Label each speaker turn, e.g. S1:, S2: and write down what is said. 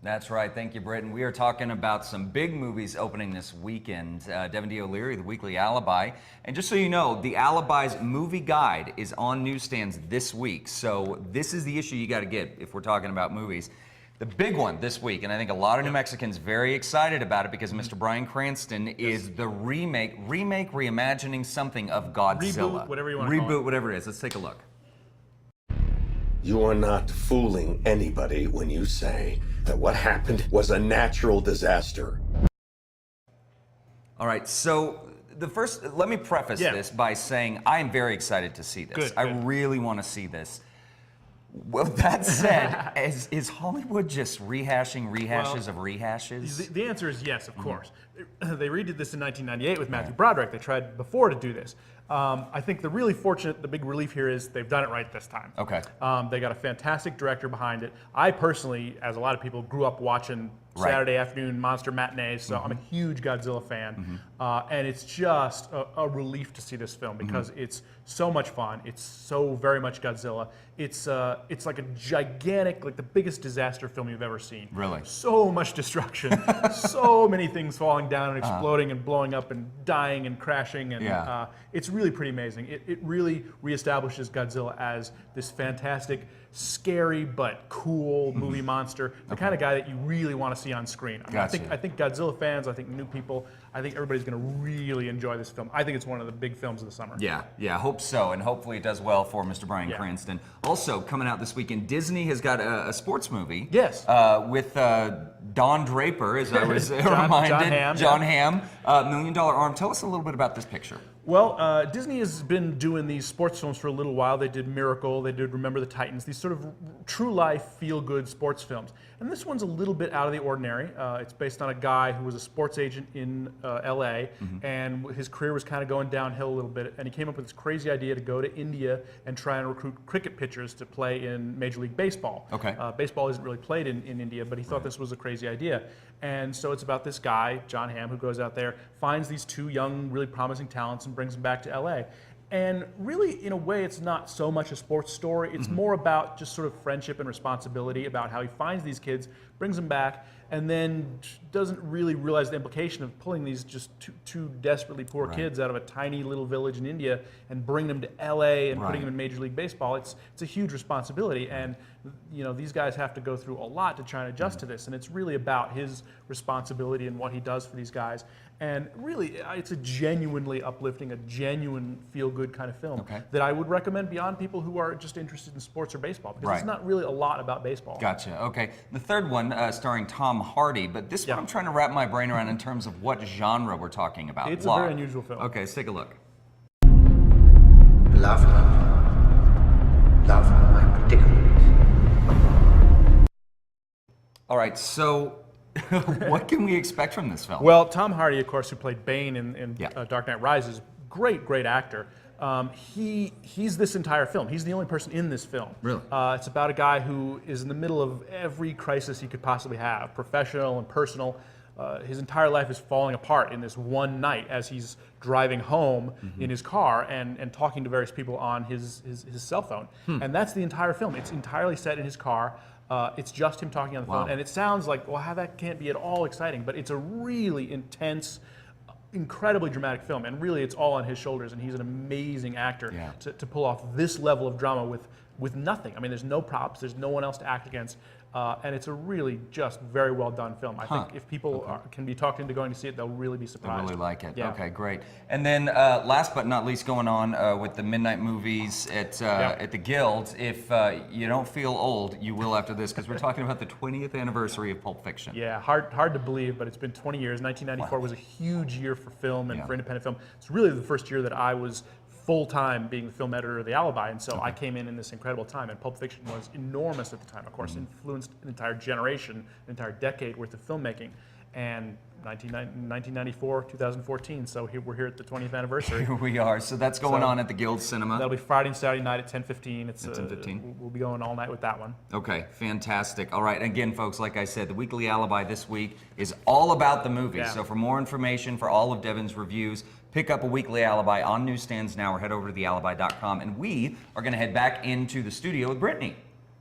S1: That's right. Thank you, Britton. We are talking about some big movies opening this weekend. Devin D. O'Leary, The Weekly Alibi. And just so you know, The Alibi's movie guide is on newsstands this week. So this is the issue you got to get if we're talking about movies. The big one this week, and I think a lot of New Mexicans very excited about it because Mr. Bryan Cranston is the reimagining something of Godzilla.
S2: Reboot, whatever you want to call it.
S1: Reboot, whatever it is. Let's take a look.
S3: You are not fooling anybody when you say that what happened was a natural disaster.
S1: All right, so let me preface this by saying I am very excited to see this. I really want to see this. Well, that said, is Hollywood just rehashes of rehashes?
S2: The answer is yes, of course. They redid this in 1998 with Matthew Broderick. They tried before to do this. I think the big relief here is they've done it right this time.
S1: Okay.
S2: They got a fantastic director behind it. I personally, as a lot of people, grew up watching Saturday afternoon monster matinees, so I'm a huge Godzilla fan. And it's just a relief to see this film because it's so much fun. It's so very much Godzilla. It's like a gigantic, like the biggest disaster film you've ever seen.
S1: Really?
S2: So much destruction, so many things falling down and exploding and blowing up and dying and crashing, and it's really pretty amazing. It really reestablishes Godzilla as this fantastic, scary but cool movie monster, the kind of guy that you really want to see on screen. I mean, I think Godzilla fans, I think new people, I think everybody's going to really enjoy this film. I think it's one of the big films of the summer.
S1: Yeah, I hope so, and hopefully it does well for Mr. Bryan Cranston. Also, coming out this weekend, Disney has got a sports movie.
S2: Yes.
S1: With Don Draper, as I was reminded. John Hamm, $1 Million Arm. Tell us a little bit about this picture.
S2: Well, Disney has been doing these sports films for a little while. They did Miracle, they did Remember the Titans, these sort of true life, feel-good sports films. And this one's a little bit out of the ordinary. It's based on a guy who was a sports agent in LA, and his career was kind of going downhill a little bit, and he came up with this crazy idea to go to India and try and recruit cricket pitchers to play in Major League Baseball.
S1: Okay.
S2: Baseball isn't really played in India, but he thought this was a crazy idea. And so it's about this guy, John Hamm, who goes out there, finds these two young, really promising talents and brings them back to LA. And really, in a way, it's not so much a sports story. It's more about just sort of friendship and responsibility, about how he finds these kids, brings them back, and then doesn't really realize the implication of pulling these just two desperately poor kids out of a tiny little village in India and bringing them to LA and putting them in Major League Baseball. It's a huge responsibility, and these guys have to go through a lot to try and adjust to this, and it's really about his responsibility and what he does for these guys. And really, it's a genuinely uplifting, a genuine feel-good kind of film that I would recommend beyond people who are just interested in sports or baseball, because it's not really a lot about baseball.
S1: Gotcha. Okay. The third one, starring Tom Hardy, but this one I'm trying to wrap my brain around in terms of what genre we're talking about.
S2: It's a very unusual film.
S1: Okay, let's take a look.
S4: Love my predicament.
S1: All right, so what can we expect from this film?
S2: Well, Tom Hardy, of course, who played Bane in Dark Knight Rises, great actor. He's this entire film. He's the only person in this film.
S1: Really?
S2: It's about a guy who is in the middle of every crisis he could possibly have, professional and personal. His entire life is falling apart in this one night as he's driving home in his car and talking to various people on his cell phone. And that's the entire film. It's entirely set in his car. It's just him talking on the phone. And it sounds like, well, how that can't be at all exciting, but it's a really intense, incredibly dramatic film, and really it's all on his shoulders, and he's an amazing actor to pull off this level of drama with nothing. I mean, there's no props, there's no one else to act against, and it's a really just very well done film. I think if people can be talked into going to see it, they'll really be surprised.
S1: They really like it. Okay, great. And then last but not least, going on with the midnight movies at the Guild, if you don't feel old, you will after this, because we're talking about the 20th anniversary of Pulp Fiction.
S2: Yeah, hard to believe, but it's been 20 years. 1994 was a huge year for film and for independent film. It's really the first year that I was full-time being the film editor of the Alibi, and so I came in this incredible time, and Pulp Fiction was enormous at the time, of course, influenced an entire generation, an entire decade worth of filmmaking, and 1994, 2014, so we're here at the 20th anniversary.
S1: Here we are, so that's going on at the Guild Cinema.
S2: That'll be Friday and Saturday night at 10:15.
S1: It's 10:15.
S2: We'll be going all night with that one.
S1: Okay, fantastic. All right, again, folks, like I said, the Weekly Alibi this week is all about the movies, so for more information, for all of Devin's reviews, pick up a Weekly Alibi on newsstands now or head over to thealibi.com, and we are going to head back into the studio with Brittany.